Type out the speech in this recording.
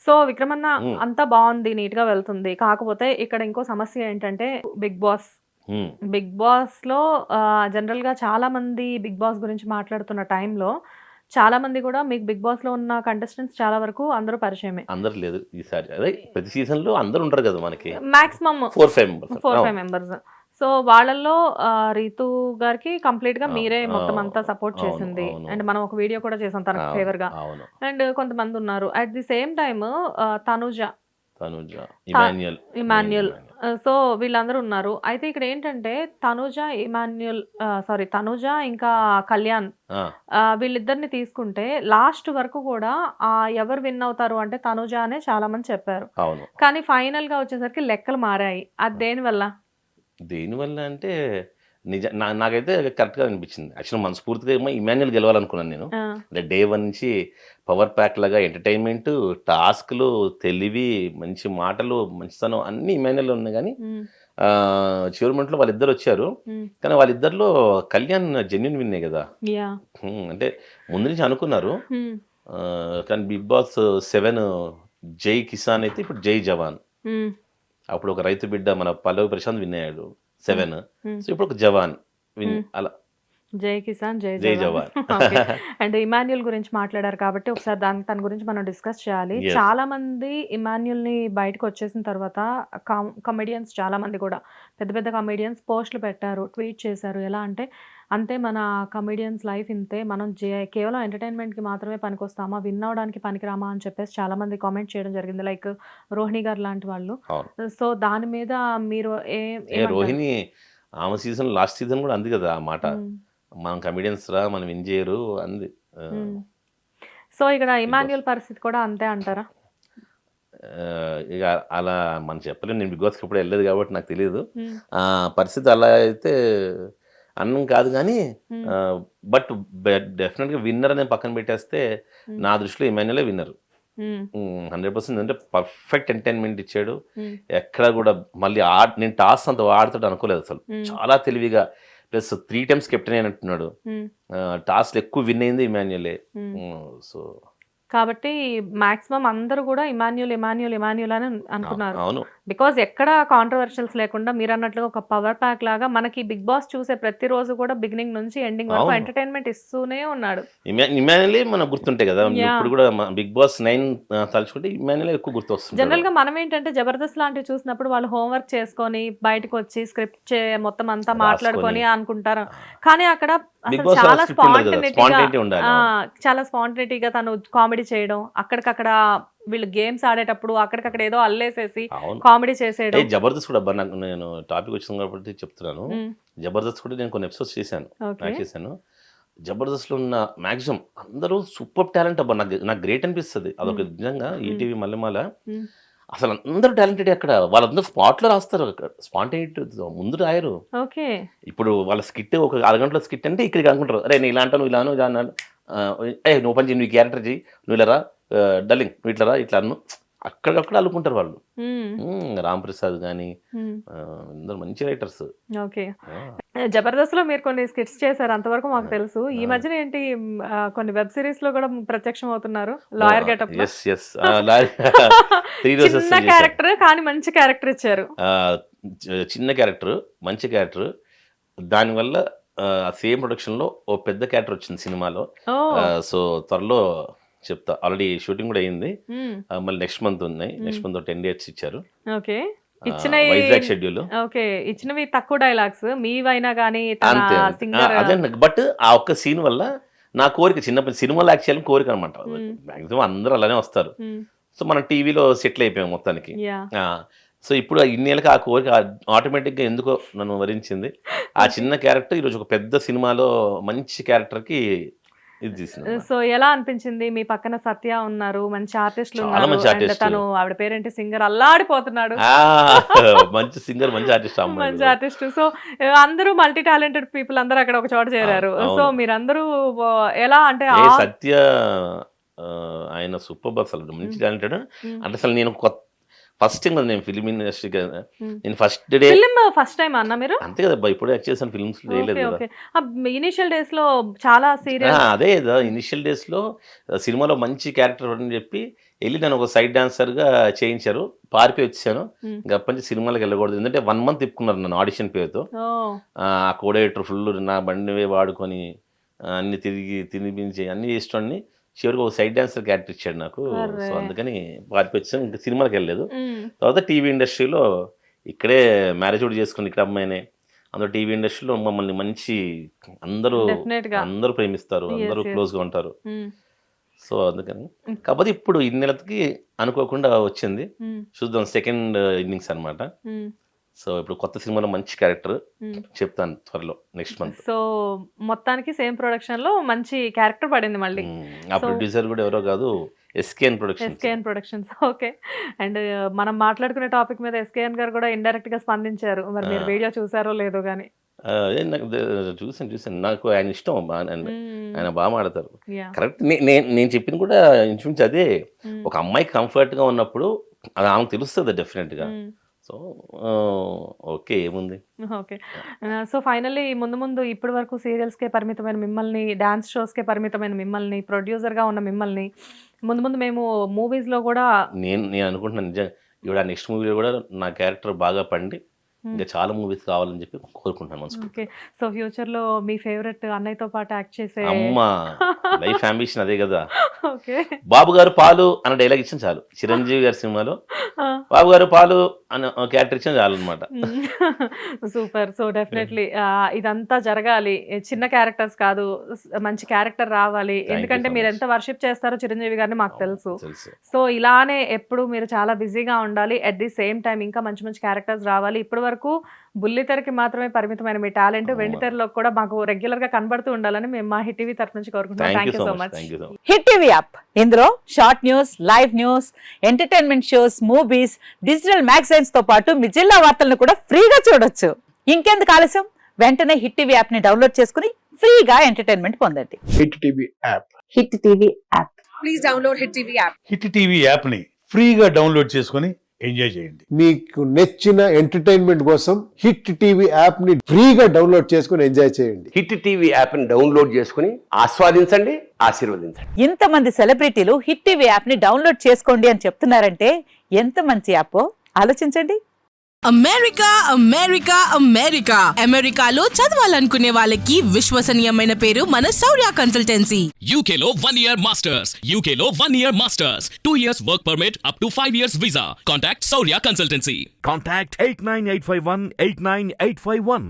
So విక్రమన్న ఉమ్, అంతా బాగుంది, neat గా వెళ్తుంది. కాకపోతే ఇక్కడ ఇంకో సమస్య ఏంటంటే బిగ్ బాస్. ఉమ్, బిగ్ బాస్ లో జనరల్ గా చాలా మంది బిగ్ బాస్ గురించి మాట్లాడుతున్న టైంలో చాలా మంది కూడా మీకు బిగ్ బాస్ లో ఉన్న కంటెస్టెంట్స్ చాలా వరకు అందరూ పరిచయమే. అందరు లేదు ఈసారి. అదే ప్రతి సీజన్ లో అందరు ఉంటారు కదా మనకి, మాక్సిమం 4-5 మెంబర్స్. 4-5 మెంబర్స్. సో వాళ్ళల్లో రీతు గారికి కంప్లీట్ గా మీరే మొత్తం అంతా సపోర్ట్ అవును చేసింది. అవును అండ్ మనం ఒక వీడియో కూడా చేసాం తనకు అవును ఫేవర్ గా. అవును. అండ్ కొంతమంది ఉన్నారు at the same time Tanuja, Tanuja, Emmanuel, main Emmanuel. Emmanuel. So వీళ్ళందరూ ఉన్నారు. అయితే ఇక్కడ ఏంటంటే తనుజ, ఇమాన్యుయల్, సారీ తనుజ ఇంకా కళ్యాణ్, ఆ, వీళ్ళిద్దరిని తీసుకుంటే లాస్ట్ వరకు కూడా ఎవరు విన్ అవుతారు అంటే తనుజ అనే చాలా మంది చెప్పారు. అవును. కానీ ఫైనల్ గా వచ్చేసరికి లెక్కలు మారాయి. అది దేనివల్ల? దేనివల్ల అంటే నాకైతే కరెక్ట్గా అనిపించింది. యాక్చువల్ మనస్ఫూర్తిగా ఏమో ఇమాన్యుయల్ గెలవాలనుకున్నాను నేను. ఆ, అంటే డే 1 నుంచి పవర్ ప్యాక్ లాగా ఎంటర్టైన్మెంట్, టాస్క్లు, తెలివి, మంచి మాటలు, మంచితనం అన్నీ ఇమాన్యుయల్ ఉన్నాయి. కానీ ఉమ్, చివరి మినిట్లో వాళ్ళిద్దరు వచ్చారు. ఉమ్, కానీ వాళ్ళిద్దరిలో కళ్యాణ్ జెన్యున్ విన్నే కదా. యా, అంటే ముందు నుంచి అనుకున్నారు. ఉమ్, కానీ బిగ్ బాస్ 7 జై కిసాన్ అయితే ఇప్పుడు జై జవాన్. ఉమ్, అప్పుడు ఒక రైతు బిడ్డ మన పల్లవి ప్రశాంత్ విన్ అయ్యాడు 7. ఉమ్, సో ఇప్పుడు ఒక జవాన్ విన్, ఉమ్. అలా జై కిసాన్ జై జై జవాన్. జవాన్. ఓకే. అండ్ ఇమాన్యుయల్ గురించి మాట్లాడారు కాబట్టి ఒకసారి తన గురించి మనం డిస్కస్ చేయాలి. Yes. చాలా మంది ఇమాన్యుయల్ ని బయటకు వచ్చేసిన తర్వాత కమెడియన్స్ చాలా మంది కూడా పెద్ద పెద్ద కమెడియన్స్ పోస్టులు పెట్టారు, ట్వీట్ చేశారు. ఎలా అంటే అంతే మన కమెడియన్స్ లైఫ్ ఇంతే, మనం కేవలం ఎంటర్టైన్మెంట్ కి మాత్రమే పనికొస్తామా, విన్ అవడానికి పనికిరామా అని చెప్పేసి చాలా మంది కామెంట్ చేయడం జరిగింది. లైక్ రోహిణి గారు లాంటి వాళ్ళు. అవును. సో దాని మీద మీరు ఏమంటారు? రోహిణి ఆమె సీజన్ లాస్ట్ సీజన్ కూడా అంది కదా ఆ మాట. ఉమ్, మనం కమిడియన్స్ రా, మనం విన్ చేయరు అంది. ఉమ్. సో ఇక్కడ ఇమాన్యుయల్ పరిస్థితి కూడా అంతే అంటారా? ఇక అలా మనం చెప్పలేము. నేను బిగ్ బాస్కి ఎప్పుడు వెళ్ళలేదు కాబట్టి నాకు తెలియదు. ఉమ్, పరిస్థితి అలా అయితే అన్నం కాదు. కానీ ఉమ్, బట్ డెఫినెట్గా విన్నర్ అనే పక్కన పెట్టేస్తే ఉమ్, నా దృష్టిలో ఇమాన్యుయలే విన్నర్. ఉమ్, 100% అంటే పర్ఫెక్ట్ ఎంటర్టైన్మెంట్ ఇచ్చాడు. ఉమ్, ఎక్కడ కూడా మళ్ళీ నేను టాస్ అంత ఆడుతాడు అనుకోలేదు అసలు. ఉమ్, చాలా తెలివిగా, ప్లస్ 3 times కెప్టెన్ అయినట్టున్నాడు. ఉమ్, టాస్లు ఎక్కువ విన్ అయింది ఇమాన్యుయలే. ఉమ్. సో కాబట్టి మాక్సిమం అందరూ కూడా ఇమాన్యుయల్ ఇమాన్యుయల్ ఇమాన్యుయల్ అని అనుకున్నారు. అవును. బికాజ్ ఎక్కడ కాంట్రవర్షియల్స్ లేకుండా మీరు అన్నట్లుగా ఒక పవర్ ప్యాక్ లాగా మనకి బిగ్ బాస్ చూసే ప్రతిరోజు కూడా బిగినింగ్ నుంచి ఎండింగ్ వరకు అవును. ఎంటర్టైన్మెంట్ ఇస్తూనే ఉన్నాడు. ఇమాన్యుయలే మనకు గుర్తుంటాయి కదా. Yeah. ఇప్పుడు కూడా బిగ్ బాస్ 9 తలుచుకుంటే ఇమాన్యుయలే ఎక్కువ గుర్తొస్తుంది. జనరల్ గా మనం ఏంటంటే జబర్దస్త్ లాంటివి చూసినప్పుడు వాళ్ళు హోంవర్క్ చేసుకొని బయటకు వచ్చి స్క్రిప్ట్ మొత్తం అంతా మాట్లాడుకొని అనుకుంటారు. కానీ అక్కడ బిగ్ అసలు బాస్ చాలా స్పాంటేనిటీ స్పాంటేనిటీగా ఉండాలి. చాలా స్పాంటేనిటీగా తను కామెడీ చేయడం, అక్కడికక్కడ వీళ్ళు గేమ్స్ ఆడేటప్పుడు అక్కడికక్కడ ఏదో అల్లేసేసి అవును. కామెడీ చేసేయడం. జబర్దస్త్ కూడా అబ్బా, నాకు నేను టాపిక్ వచ్చింది కాబట్టి చెప్తున్నాను. ఉమ్, జబర్దస్త్ కూడా నేను కొన్ని ఎపిసోడ్స్ చేశాను, ఓకే. యాక్ట్ చేశాను. జబర్దస్త్లో ఉన్న మ్యాక్సిమం అందరూ సూపర్ టాలెంట్ అబ్బా. నాకు గ్రేట్ అనిపిస్తుంది. అదొక నిజంగా ఈటీవీ మల్లెమాల ఉమ్, అసలు అందరూ టాలెంటెడ్. అక్కడ వాళ్ళందరూ స్పాట్లో రాస్తారు, స్పాంటేనిటీ ముందు రాయరు. ఓకే. ఇప్పుడు వాళ్ళ స్కిట్ ఒక అరగంటలో స్కిట్ అంటే ఇక్కడికి అనుకుంటారు, అరే నేను ఇలా అంటాను, నువ్వు ఇలాను ఇలా అన్నాను, నువ్వు పని చేయి, నువ్వు క్యారెక్టర్ చేయి, నువ్వు ఇలా రా డల్లింగ్, నువ్వు ఇట్లా రా ఇట్లా అన్ను, అక్కడికక్కడ అల్లుకుంటారు వాళ్ళు. ఉమ్, రామ్ ప్రసాద్ కానీ ఉమ్, అందరూ మంచి రైటర్స్. ఓకే. జబర్దస్త్ లో మీరు కొన్ని స్కిట్స్ చేశారు, అంతవరకు మాకు తెలుసు. ఈ మధ్యన ఏంటి కొన్ని వెబ్ సిరీస్ లో కూడా ప్రత్యక్షం అవుతున్నారు లాయర్ గెటప్ లో. ఎస్ ఎస్ 3 రోజెస్ చిన్న క్యారెక్టర్ కానీ మంచి క్యారెక్టర్ ఇచ్చారు. చిన్న క్యారెక్టర్, మంచి క్యారెక్టర్. దానివల్ల సేమ్ ప్రొడక్షన్లో ఓ పెద్ద క్యారెక్టర్ వచ్చింది సినిమాలో. ఓ, సో త్వరలో చెప్తా, ఆల్రెడీ షూటింగ్ కూడా అయింది. ఉమ్, మళ్ళీ నెక్స్ట్ మంత్ ఉన్నాయి. నెక్స్ట్ మంత్ 10 dates ఇచ్చారు. ఓకే. ఇచ్చినవి వైజాగ్ షెడ్యూల్. ఓకే, ఇచ్చినవి తక్కువ డైలాగ్స్ మీవైనా కానీ తన అంతే సింగర్. అదే. బట్ ఆ ఒక్క సీన్ వల్ల నా కోరిక, చిన్నప్పుడు సినిమాలో యాక్ట్ చేయాలని కోరిక అనమాట. మ్యాక్సిమం అందరూ అలానే వస్తారు. సో మనం టీవీలో సెటిల్ అయిపోయాం మొత్తానికి. సో ఇప్పుడు ఇన్నేళ్ళకి ఆ కోరిక ఆటోమేటిక్గా ఎందుకో నన్ను వరించింది. ఆ చిన్న క్యారెక్టర్ ఈరోజు ఒక పెద్ద సినిమాలో మంచి క్యారెక్టర్కి ఇది తీసింది. సో ఎలా అనిపించింది? మీ పక్కన సత్య ఉన్నారు, మంచి ఆర్టిస్టులు చాలా ఉన్నారు, మంచి and artist. తను ఆవిడ పేరేంటి సింగర్ అల్లాడిపోతున్నాడు, మంచి సింగర్, మంచి ఆర్టిస్ట్, మంచి ఆర్టిస్ట్. సో అందరూ మల్టీ టాలెంటెడ్ పీపుల్ అందరూ అక్కడ ఒక చోట చేరారు. అవును. సో మీరందరూ ఎలా అంటే సత్య ఆయన సూపర్, అసలు మంచి టాలెంటెడ్. అంటే అసలు నేను ఫస్ట్ టైం కదా నేను ఫిల్మ్ ఇండస్ట్రీ కదా, నేను first day film first time అన్న మీరు? అంతే కదా, ఇప్పుడు యాక్ట్ చేశాను ఫిల్మ్స్ చేయలేదు కదా. ఓకే. ఇనిషియల్ డేస్ లో చాలా సీరియల్ అదే కదా ఇనిషియల్ డేస్ లో సినిమాలో మంచి క్యారెక్టర్ అని చెప్పి వెళ్ళి నన్ను ఒక సైడ్ డాన్సర్ గా చేయించారు, పారిపోయి వచ్చాను. ఇంకా అప్పటి నుంచి సినిమాలకు వెళ్ళకూడదు, ఎందుకంటే 1 month తిప్పుకున్నారు నన్ను ఆడిషన్ పేరుతో. ఆ కోడేటర్ ఫుల్ నా బండి వాడుకొని అన్ని తినిపించి అన్ని చేసేవాడిని. చివరికి ఒక సైడ్ డాన్సర్ క్యారెక్టర్ ఇచ్చాడు నాకు. సో అందుకని పారిపోయి వచ్చాను, ఇంకా సినిమాలకు వెళ్ళలేదు. తర్వాత టీవీ ఇండస్ట్రీలో ఇక్కడే మ్యారేజ్ కూడా చేసుకుని ఇక్కడ అమ్మాయినే, అందులో టీవీ ఇండస్ట్రీలో మమ్మల్ని మంచి అందరూ ప్రేమిస్తారు, అందరూ క్లోజ్గా ఉంటారు. సో అందుకని కాకపోతే ఇప్పుడు ఇన్నేళ్ళకి అనుకోకుండా వచ్చింది, చూద్దాం సెకండ్ ఇన్నింగ్స్ అన్నమాట. సో ఇప్పుడు కొత్త సినిమాలో మంచి క్యారెక్టర్ చెప్తాను త్వరలో, నెక్స్ట్ మంత్. సో మొత్తానికి సేమ్ ప్రొడక్షన్ లో మంచి క్యారెక్టర్ పడింది మళ్ళీ. ఆ ప్రొడ్యూసర్ కూడా ఎవరో కాదు, ఎస్కేఎన్ ప్రొడక్షన్స్. ఓకే. అండ్ మనం మాట్లాడుకునే టాపిక్ మీద ఎస్కేఎన్ గారు కూడా ఇండైరెక్ట్ గా స్పందించారు, మరి మీరు వీడియో చూసారో లేదో కానీ. చూసాను, నాకు ఆయన ఇష్టం, ఆయన బాగా మాడతారు. కరెక్ట్, నేను చెప్పింది కూడా ఇంచుమించు అదే. ఒక అమ్మాయికి కంఫర్ట్ గా ఉన్నప్పుడు అది ఆమెకు తెలుస్తుంది డెఫినెట్ గా. సో ఓకే, ఏముంది. ఓకే. సో ఫైనల్లీ ముందు ఇప్పటి వరకు సీరియల్స్కే పరిమితమైన మిమ్మల్ని, డాన్స్ షోస్కే పరిమితమైన మిమ్మల్ని, ప్రొడ్యూసర్గా ఉన్న మిమ్మల్ని ముందు మేము మూవీస్లో కూడా నేను అనుకుంటున్నాను నిజంగా ఇవిడ నెక్స్ట్ మూవీలో కూడా నా క్యారెక్టర్ బాగా పండి ఇంకా చాలా మూవీస్ కావాలని చెప్పి కోరుకుంటాను. ఓకే. సో ఫ్యూచర్ లో మీ ఫేవరెట్ అన్నయ్యతో పాటు యాక్ట్ చేసే అమ్మా లైఫ్ అంబిషన్ అదే కదా. ఓకే. బాబు గారు పాలు అన్న డైలాగ్ ఇచ్చిన చాలు, చిరంజీవి గారి సినిమాలో బాబు గారు పాలు అన్న క్యారెక్టర్ ఇచ్చిన చాలు అనమాట. సూపర్. సో డెఫినెట్లీ ఇదంతా జరగాలి, చిన్న క్యారెక్టర్స్ కాదు, మంచి క్యారెక్టర్ రావాలి. ఎందుకంటే మీరు ఎంత వర్షిప్ చేస్తారో చిరంజీవి గారిని మాకు తెలుసు. సో ఇలానే ఎప్పుడు మీరు చాలా బిజీగా ఉండాలి, అట్ ది సేమ్ టైం ఇంకా మంచి మంచి క్యారెక్టర్స్ రావాలి. ఇప్పటి వరకు బుల్లితెరకి మాత్రమే పరిమితమైన మీ టాలెంట్ వెండితెరలో కూడా మాకు రెగ్యులర్ గా కనబడుతూ ఉండాలని మేము మా హిట్ టీవీ తరఫు నుంచి కోరుకుంటున్నాం. Thank you so much. Hit TV app, ఇందులో short news, live news, entertainment shows, movies, digital magazines తో పాటు మీ జిల్లా వార్తలను కూడా ఫ్రీగా చూడొచ్చు. ఇంకెందుకు ఆలస్యం, వెంటనే హిట్ టీవీ యాప్ ని డౌన్లోడ్ చేసుకుని ఫ్రీగా ఎంటర్టైన్మెంట్ పొందండి. Hit TV app, hit TV app, please download hit TV app. Hit TV app ని ఫ్రీగా డౌన్లోడ్ చేసుకుని ఎంజాయ్ చేయండి. మీకు నచ్చిన ఎంటర్టైన్మెంట్ కోసం హిట్ టీవీ యాప్ ని ఫ్రీగా డౌన్లోడ్ చేసుకుని ఎంజాయ్ చేయండి. హిట్ టీవీ యాప్ ని డౌన్లోడ్ చేసుకుని ఆస్వాదించండి, ఆశీర్వదించండి. ఇంతమంది సెలబ్రిటీలు హిట్ టీవీ యాప్ ని డౌన్లోడ్ చేసుకోండి అని చెప్తున్నారంటే ఎంత మంచి యాప్ ఆలోచించండి. అమెరికా అమెరికా అమెరికా అమెరికాలో చదవాలనుకునే వాళ్ళకి విశ్వసనీయమైన పేరు మన శౌర్య కన్సల్టెన్సీ. UK లో 1 year masters, UK లో 1 year masters, 2 years work permit up to 5 years visa. Contact Saurya Consultancy. Contact 89851 89851.